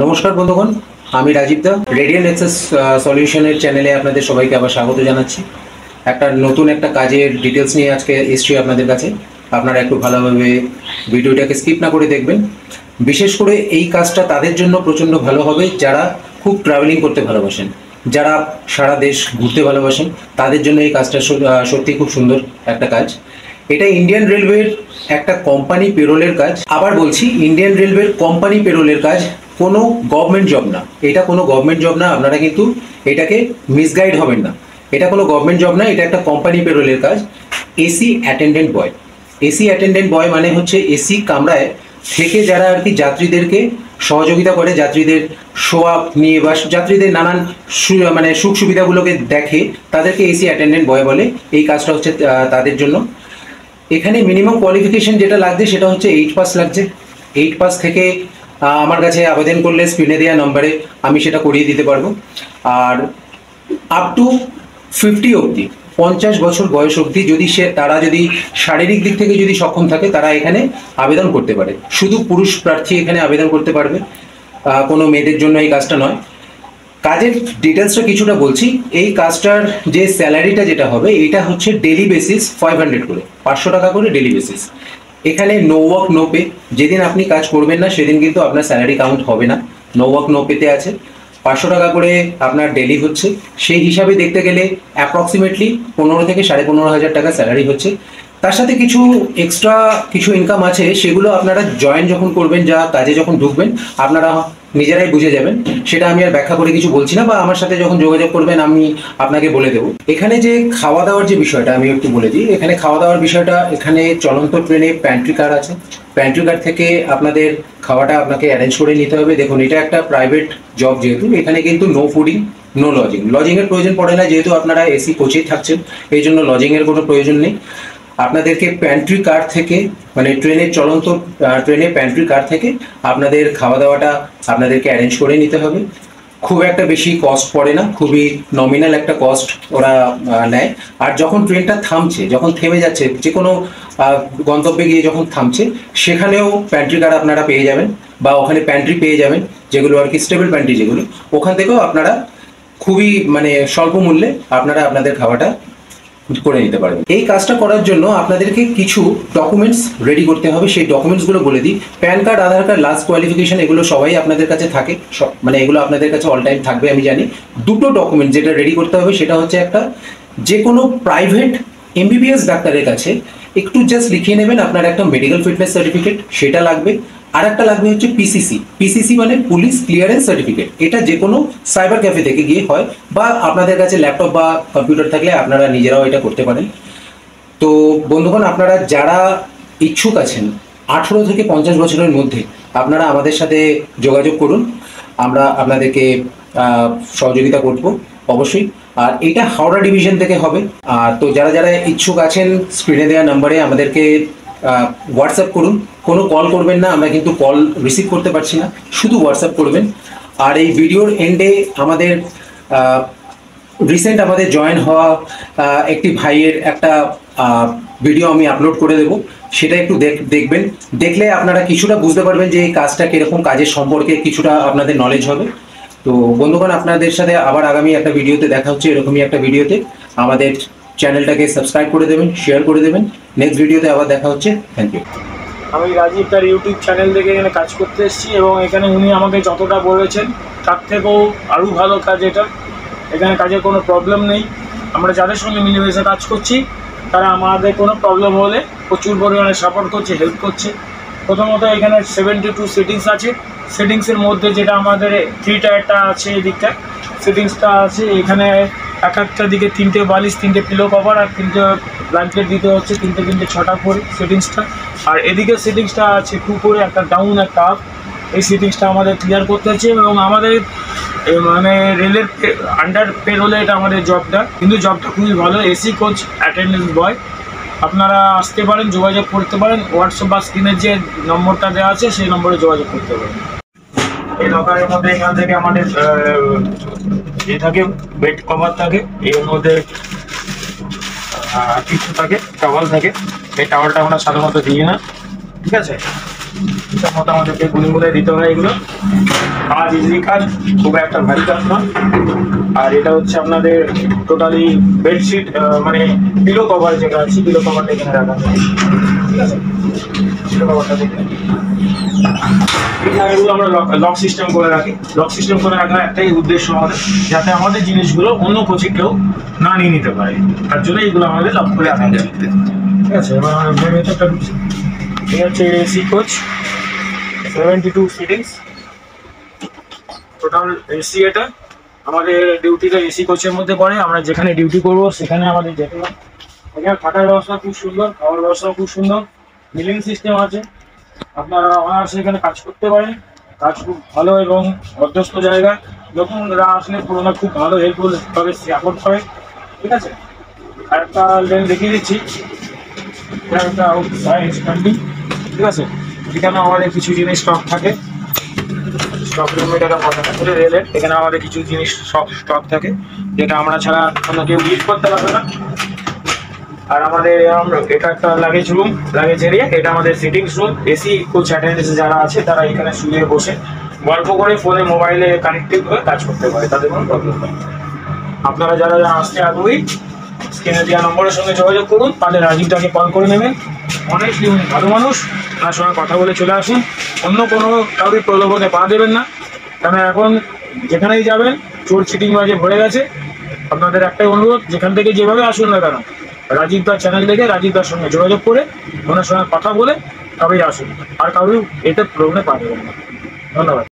নমস্কার বন্ধুগণ, আমি রাজীব দা রেডিয়েন্ট এক্সেস সলিউশনের চ্যানেলে আপনাদের সবাইকে আবার স্বাগত জানাচ্ছি। নতুন একটা কাজের ডিটেলস নিয়ে আজকে এসছি আপনাদের কাছে। আপনারা একটু ভালোভাবে ভিডিওটাকে স্কিপ না করে দেখবেন। বিশেষ করে এই কাজটা তাদের জন্য প্রচণ্ড ভালো হবে যারা খুব ট্রাভেলিং করতে ভালোবাসেন, যারা সারা দেশ ঘুরতে ভালোবাসেন, তাদের জন্য এই কাজটা সত্যি খুব সুন্দর একটা কাজ। এটা ইন্ডিয়ান রেলওয়ের একটা কোম্পানি পেরোলের কাজ। আবার বলছি, ইন্ডিয়ান রেলওয়ের কোম্পানি পেরোলের কাজ, কোনো গভর্নমেন্ট জব না। এটা কোনো গভর্নমেন্ট জব না, আপনারা কিন্তু এটাকে মিসগাইড হবেন না। এটা কোনো গভর্নমেন্ট জব না, এটা একটা কোম্পানি পেরোলের কাজ। এসি অ্যাটেন্ডেন্ট বয়। এসি অ্যাটেন্ডেন্ট বয় মানে হচ্ছে এসি কামরায় থেকে যারা আর কি যাত্রীদেরকে সহযোগিতা করে, যাত্রীদের শোয়া নিয়ে বা যাত্রীদের নানান মানে সুখ সুবিধাগুলোকে দেখে, তাদেরকে এসি অ্যাটেন্ডেন্ট বয় বলে। এই কাজটা হচ্ছে তাদের জন্য। এখানে মিনিমাম কোয়ালিফিকেশন যেটা লাগছে সেটা হচ্ছে 8 পাস লাগছে। 8 পাস থেকে আমার কাছে আবেদন করলে স্ক্রিনে দেওয়া নম্বরে আমি সেটা করিয়ে দিতে পারবো। আর আপ টু 50 অবধি, 50 বছর বয়স অবধি যদি তারা যদি শারীরিক দিক থেকে যদি সক্ষম থাকে, তারা এখানে আবেদন করতে পারে। শুধু পুরুষ প্রার্থী এখানে আবেদন করতে পারবে, কোনো মেয়েদের জন্য এই কাজটা নয়। কাজের ডিটেলসটা কিছুটা বলছি। এই কাজটার যে স্যালারিটা যেটা হবে, এটা হচ্ছে ডেলি বেসিস 500 করে, 500 টাকা করে ডেলি বেসিস। এখানে নো ওয়ার্ক নো পে। যেদিন আপনি কাজ করবেন না সেদিন কিন্তু আপনার স্যালারি কাউন্ট হবে না। নো ওয়ার্ক নো পেতে আছে। 500 টাকা করে আপনার ডেলি হচ্ছে। সেই হিসাবে দেখতে গেলে অ্যাপ্রক্সিমেটলি 15 থেকে 15,500 টাকা স্যালারি হচ্ছে। তার সাথে কিছু এক্সট্রা কিছু ইনকাম আছে, সেগুলো আপনারা জয়েন যখন করবেন, যা কাজে যখন ঢুকবেন, আপনারা নিজেরাই বুঝে যাবেন। সেটা আমি আর ব্যাখ্যা করে কিছু বলছি না, বা আমার সাথে যখন যোগাযোগ করবেন আমি আপনাকে বলে দেবো। এখানে যে খাওয়া দাওয়ার যে বিষয়টা আমি একটু বলে দিই। এখানে খাওয়া দাওয়ার বিষয়টা, এখানে চলন্ত ট্রেনে প্যান্ট্রি কার আছে। প্যান্ট্রি কার থেকে আপনাদের খাওয়াটা আপনাকে অ্যারেঞ্জ করে নিতে হবে। দেখুন, এটা একটা প্রাইভেট জব, যেহেতু এখানে কিন্তু নো ফুডিং নো লজিং। লজিংয়ের প্রয়োজন পড়ে না, যেহেতু আপনারা এসি কোচেই থাকছেন, এই জন্য লজিংয়ের কোনো প্রয়োজন নেই। আপনাদেরকে প্যান্ট্রি কার থেকে, মানে ট্রেনের চলন্ত ট্রেনে প্যান্ট্রি কার থেকে আপনাদের খাওয়া দাওয়াটা আপনাদেরকে অ্যারেঞ্জ করে নিতে হবে। খুব একটা বেশি কস্ট পড়ে না, খুবই নমিনাল একটা কস্ট ওরা নেয়। আর যখন ট্রেনটা থামছে, যখন থেমে যাচ্ছে, যে কোনো গন্তব্যে গিয়ে যখন থামছে, সেখানেও প্যান্ট্রি কার আপনারা পেয়ে যাবেন, বা ওখানে প্যান্ট্রি পেয়ে যাবেন, যেগুলো আর কি স্টেবল প্যান্ট্রি যেগুলো, ওখান থেকেও আপনারা খুবই মানে স্বল্প মূল্যে আপনারা আপনাদের খাওয়াটা করে নিতে পারবেন। এই কাজটা করার জন্য আপনাদেরকে কিছু ডকুমেন্টস রেডি করতে হবে। সেই ডকুমেন্টসগুলো বলে দিই। প্যান কার্ড, আধার কার্ড, লাস্ট কোয়ালিফিকেশন, এগুলো সবাই আপনাদের কাছে থাকে, সব মানে এগুলো আপনাদের কাছে অল টাইম থাকবে আমি জানি। দুটো ডকুমেন্ট যেটা রেডি করতে হবে সেটা হচ্ছে, একটা যে কোনো প্রাইভেট এমবিবিএস ডাক্তারের কাছে একটু জাস্ট লিখিয়ে নেবেন আপনার একটা মেডিকেল ফিটনেস সার্টিফিকেট, সেটা লাগবে। আর একটা লাগবে হচ্ছে পিসিসি। পিসিসি মানে পুলিশ ক্লিয়ারেন্স সার্টিফিকেট। এটা যে কোনো সাইবার ক্যাফে থেকে গিয়ে হয়, বা আপনাদের কাছে ল্যাপটপ বা কম্পিউটার থাকলে আপনারা নিজেরাও এটা করতে পারেন। তো বন্ধুগণ, আপনারা যারা ইচ্ছুক আছেন 18 থেকে 50 বছরের মধ্যে, আপনারা আমাদের সাথে যোগাযোগ করুন। আমরা আপনাদেরকে সহযোগিতা করব অবশ্যই। আর এটা হাওড়া ডিভিশন থেকে হবে। তো যারা যারা ইচ্ছুক আছেন, স্ক্রিনে দেওয়া নাম্বারে আমাদেরকে হোয়াটসঅ্যাপ করুন। কোনো কল করবেন না, আমরা কিন্তু কল রিসিভ করতে পারছি না, শুধু হোয়াটসঅ্যাপ করবেন। আর এই ভিডিওর এন্ডে আমাদের রিসেন্ট আমাদের জয়েন হওয়া একটি ভাইয়ের একটা ভিডিও আমি আপলোড করে দেবো, সেটা একটু দেখবেন। দেখলে আপনারা কিছুটা বুঝতে পারবেন যে এই কাজটা কীরকম, কাজের সম্পর্কে কিছুটা আপনাদের নলেজ হবে। তো বন্ধুগণ, আপনাদের সাথে আবার আগামী একটা ভিডিওতে দেখা হচ্ছে, এরকমই একটা ভিডিওতে। আমাদের চ্যানেলটাকে সাবস্ক্রাইব করে দেবেন, শেয়ার করে দেবেন। নেক্সট ভিডিওতে আবার দেখা হচ্ছে। Thank you. আমি রাজীব তার ইউটিউব চ্যানেল থেকে এখানে কাজ করতে এসেছি, এবং এখানে উনি আমাকে যতটা বলেছেন তার থেকেও আরও ভালো কাজ এটা। এখানে কাজের কোনো প্রবলেম নেই। আমরা যাদের সঙ্গে মিলেমিশে কাজ করছি, তারা আমাদের কোনো প্রবলেম হলে প্রচুর পরিমাণে সাপোর্ট করছে, হেল্প করছে। প্রথমত এখানে 72 সেটিংস আছে। সেটিংসের মধ্যে যেটা আমাদের 3 টায়ারটা আছে, এদিকটা সেটিংসটা আছে। এখানে এক একটা দিকে 3টে বালিশ, 3টে পিলো কভার আর 3টে ব্ল্যাঙ্কেট দিতে হচ্ছে, 3টে 6টা করে সেটিংসটা। আর এদিকে সেটিংসটা আছে 2 করে, একটা ডাউন একটা আপ। এই সেটিংসটা আমাদের ক্লিয়ার করতে হচ্ছে। এবং আমাদের মানে রেলের আন্ডার পেরোলে এটা আমাদের জবটা, কিন্তু জবটা খুবই ভালো। এসি কোচ অ্যাটেন্ডেন্স বয়। আপনারা আসতে পারেন, যোগাযোগ করতে পারেন। হোয়াটসঅ্যাপ বা স্ক্রিনের যে নম্বরটা দেওয়া আছে সেই নম্বরে যোগাযোগ করতে পারেন। এই লকারের মধ্যে এখান থেকে আমাদের থাকে, বেড কভার থাকে, এর মধ্যে কিছু থাকে, টাওয়াল থাকে। এই টাওয়ালটা আমরা সাধারণত দিই না, ঠিক আছে। মতো আমাদেরকে গুনে দিতে হয় এগুলো। কাজ ইজি কাজ, খুব একটা ভারী কাজ না। আর এটা হচ্ছে আপনাদের টোটালি বেডশিট, মানে পিলো কভার যেটা আছে, পিলো কভারটা এখানে রাখা আছে, ঠিক আছে? পিলো কভারটা দেখে এগুলো আমরা লক সিস্টেম করে রাখি। লক সিস্টেম করে রাখার একটাই উদ্দেশ্য আমাদের, যাতে আমাদের জিনিসগুলো অন্য কোচে কেউ না নিয়ে নিতে পারে, তার জন্য এগুলো আমাদের লক করে রাখা যায়, ঠিক আছে? এবার আমরা ভেতরটা ঢুকছি। এই হচ্ছে AC coach, 72 sittings total AC. এটা আমাদের ডিউটিটা এসি কোচের মধ্যে পড়ে। আমরা যেখানে ডিউটি করব সেখানে আমাদের যেতে হবে। এখানে থাকার ব্যবস্থা খুব সুন্দর, খাওয়ার ব্যবস্থা খুব সুন্দর, মিলিং সিস্টেম আছে। আপনারা অনায়াসে এখানে কাজ করতে পারেন। কাজ খুব ভালো এবং অধ্যস্ত জায়গা। নতুনরা আসলে পুরোনো খুব ভালো হেল্পফুল ভাবে সাপোর্ট করে, ঠিক আছে? আর একটা লেন্স দেখিয়ে দিচ্ছি, ঠিক আছে? এখানে আমাদের কিছু জিনিস স্টক থাকে, স্টক রুমে টাকা কথা করে রেলের, এখানে আমাদের কিছু জিনিস সব স্টক থাকে যেটা আমরা ছাড়া অন্য কেউ ইউজ করতে পারবে না। আর আমাদের এটা একটা লাগেজ রুম, লাগেজ এরিয়া। এটা আমাদের sittings room. AC coach attendance যারা আছে তারা এখানে শুয়ে বসে গল্প করে ফোনে মোবাইলে কানেক্টেড হয়ে কাজ করতে পারে, তাদের কোনো প্রবলেম নেই। আপনারা যারা আসতে আগ্রহী স্ক্রিনে দেওয়া নম্বরের সঙ্গে যোগাযোগ করুন, তাহলে রাজীবটাকে কল করে নেবেন। অনেকই উনি ভালো মানুষ, তার সঙ্গে কথা বলে চলে আসুন। অন্য কোনো কাউকে প্রলোভনে পা দেবেন না, কারণ এখন যেখানেই যাবেন চোর চিটিং বাজে ভরে গেছে। আপনাদের একটাই অনুরোধ, যেখান থেকে যেভাবে আসুন না কেন, রাজীব দার চ্যানেল দেখে রাজীব দার সঙ্গে যোগাযোগ করে ওনার সঙ্গে কথা বলে তবেই আসুন, আর কারোর এতে প্রলোভনে পা দেবেন না। ধন্যবাদ।